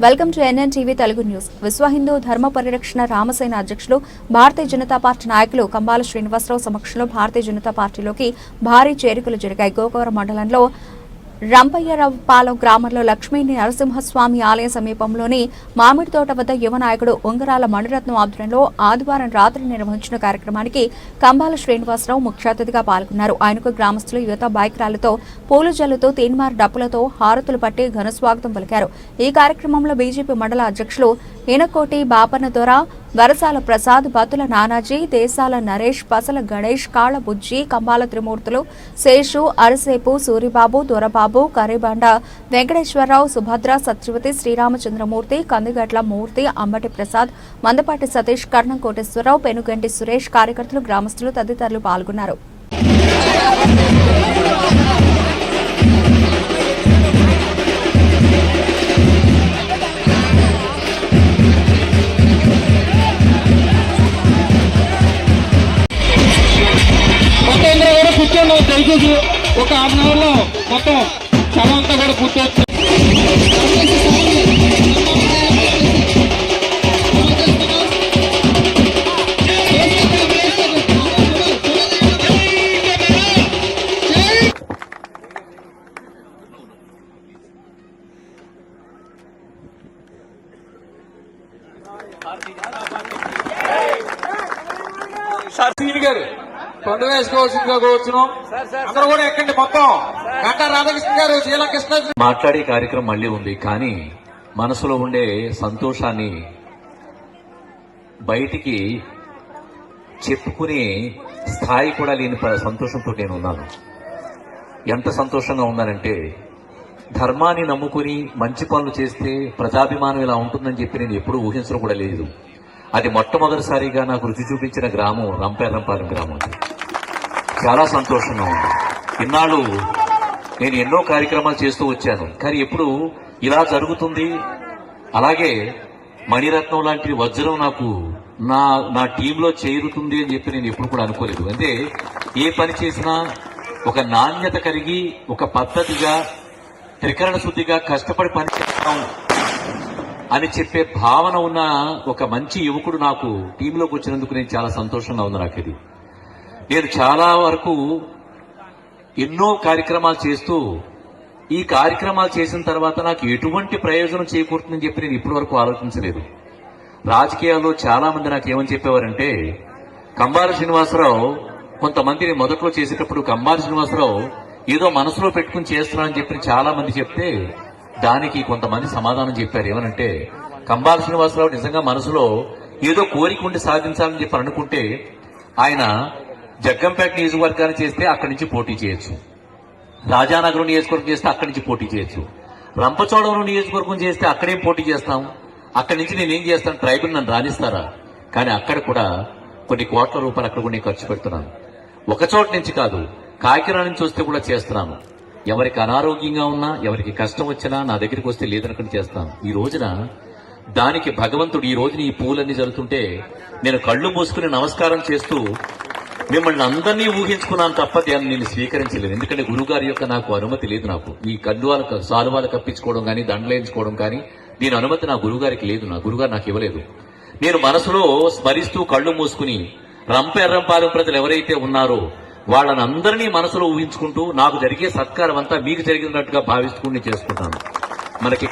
Welcome to NN TV Telugu news. విశ్వ హిందూ ధర్మ పరిరక్షణ రామసేన అధ్యక్షులు భారతీయ జనతా పార్టీ నాయకులు కంబాల శ్రీనివాసరావు సమక్షంలో భారతీయ జనతా పార్టీలోకి భారీ చేరికలు జరిగాయి. గోకవరం మండలంలో రంపయ్యరావుపాలెం గ్రామంలో లక్ష్మీ నరసింహస్వామి ఆలయ సమీపంలోని మామిడి తోట వద్ద యువ నాయకుడు ఉంగరాల మణిరత్నం ఆధ్వర్యంలో ఆదివారం రాత్రి నిర్వహించిన కార్యక్రమానికి కంబాల శ్రీనివాసరావు ముఖ్య అతిథిగా పాల్గొన్నారు. ఆయనకు గ్రామస్తులు యువత బైక్ ర్యాలీతో పూల జల్లుతో తీన్మార్ డప్పులతో హారతులు పట్టి ఘన స్వాగతం పలికారు. ఈ కార్యక్రమంలో బీజేపీ మండల అధ్యక్షులు ఈనకోటి బాపన్న దొర, వరసాల ప్రసాద్, బతుల నానాజీ, దేశాల నరేష్, పసల గణేష్, కాళ్ల బుజ్జి, కంబాల త్రిమూర్తులు, శేషు, అరసేపు, సూరిబాబు, దొరబాబు, కరిబండ వెంకటేశ్వరరావు, సుభద్ర, సత్యవతి, శ్రీరామచంద్రమూర్తి, కందిగట్ల మూర్తి, అంబటి ప్రసాద్, మందపాటి సతీష్, కర్ణం కోటేశ్వరరావు, పెనుగంటి సురేష్, కార్యకర్తలు, గ్రామస్తులు తదితరులు పాల్గొన్నారు. దయచేసి ఒక హాఫ్ అన్ అవర్ లో మొత్తం సభ అంతా కూడా పూర్తి. గారు కొండ వేసుకోవాల్సిందిగా కోరుచున్నాం. అందరూ కూడా ఎక్కండి. మొత్తం గంటా రాధాకృష్ణ గారు, శీలకృష్ణ మాట్లాడే కార్యక్రమం మళ్లీ ఉంది. కానీ మనసులో ఉండే సంతోషాన్ని బయటికి చెప్పుకునే స్థాయి కూడా లేని సంతోషంతో నేను ఉన్నాను. ఎంత సంతోషంగా ఉన్నానంటే, ధర్మాన్ని నమ్ముకుని మంచి పనులు చేస్తే ప్రజాభిమానం ఇలా ఉంటుందని చెప్పి నేను ఎప్పుడూ ఊహించడం కూడా లేదు. అది మొట్టమొదటిసారిగా నాకు రుచి చూపించిన గ్రామం రంపేరంపాలెం గ్రామం. చాలా సంతోషంగా ఉంది. ఇన్నాళ్ళు నేను ఎన్నో కార్యక్రమాలు చేస్తూ వచ్చాను, కానీ ఎప్పుడు ఇలా జరుగుతుంది, అలాగే మణిరత్నం లాంటి వజ్రం నాకు నా టీంలో చేరుతుంది అని చెప్పి నేను ఎప్పుడు కూడా అనుకోలేదు. అంటే ఏ పని చేసినా ఒక నాణ్యత కలిగి, ఒక పద్ధతిగా, త్రికరణ శుద్ధిగా కష్టపడి పని చేస్తాం అని చెప్పే భావన ఉన్న ఒక మంచి యువకుడు నాకు టీంలోకి వచ్చినందుకు నేను చాలా సంతోషంగా ఉంది. నాకు ఇది నేను చాలా వరకు ఎన్నో కార్యక్రమాలు చేస్తూ, ఈ కార్యక్రమాలు చేసిన తర్వాత నాకు ఎటువంటి ప్రయోజనం చేకూరుతుందని చెప్పి నేను ఇప్పటి వరకు ఆలోచించలేదు. రాజకీయాల్లో చాలా మంది నాకు ఏమని చెప్పేవారంటే, కంబాల శ్రీనివాసరావు కొంతమందిని మొదట్లో చేసేటప్పుడు కంబాల శ్రీనివాసరావు ఏదో మనసులో పెట్టుకుని చేస్తున్నానని చెప్పి చాలా మంది చెప్తే, దానికి కొంతమంది సమాధానం చెప్పారు. ఏమనంటే, కంబాల శ్రీనివాసరావు నిజంగా మనసులో ఏదో కోరిక ఉండి సాధించాలని చెప్పి అనుకుంటే ఆయన జగ్గంపేట నియోజకవర్గాన్ని చేస్తే అక్కడి నుంచి పోటీ చేయొచ్చు, రాజానగరం నియోజకవర్గం చేస్తే అక్కడి నుంచి పోటీ చేయొచ్చు, రంపచోడవరం నియోజకవర్గం చేస్తే అక్కడేం పోటీ చేస్తాం, అక్కడి నుంచి నేనేం చేస్తాను, ట్రైబల్ నన్ను రాణిస్తారా? కానీ అక్కడ కూడా కొన్ని కోట్ల రూపాయలు అక్కడ కూడా నేను ఖర్చు పెడుతున్నాను. ఒక చోట నుంచి కాదు, కాకినాడ నుంచి వస్తే కూడా చేస్తున్నాను. ఎవరికి అనారోగ్యంగా ఉన్నా, ఎవరికి కష్టం వచ్చినా నా దగ్గరికి వస్తే లేదనకుండా చేస్తాను. ఈ రోజున దానికి భగవంతుడు ఈ రోజున ఈ పూలన్నీ జరుగుతుంటే నేను కళ్ళు మూసుకుని నమస్కారం చేస్తూ మిమ్మల్ని అందరినీ ఊహించుకున్నాను తప్ప దాన్ని నేను స్వీకరించలేదు. ఎందుకంటే గురుగారి యొక్క నాకు అనుమతి లేదు. నాకు ఈ కండువాలు సాలువాలు కప్పించుకోవడం కానీ, దండలేయించుకోవడం కానీ దీని అనుమతి నా గురుగారికి లేదు. నా గురుగారు నాకు ఇవ్వలేదు. నేను మనసులో స్మరిస్తూ కళ్ళు మూసుకుని రంపేరంపాలెం ప్రజలు ఎవరైతే ఉన్నారో వాళ్ళని అందరినీ మనసులో ఊహించుకుంటూ నాకు జరిగే సత్కారం అంతా మీకు జరిగినట్టుగా భావిస్తూ చేసుకుంటాను. మనకి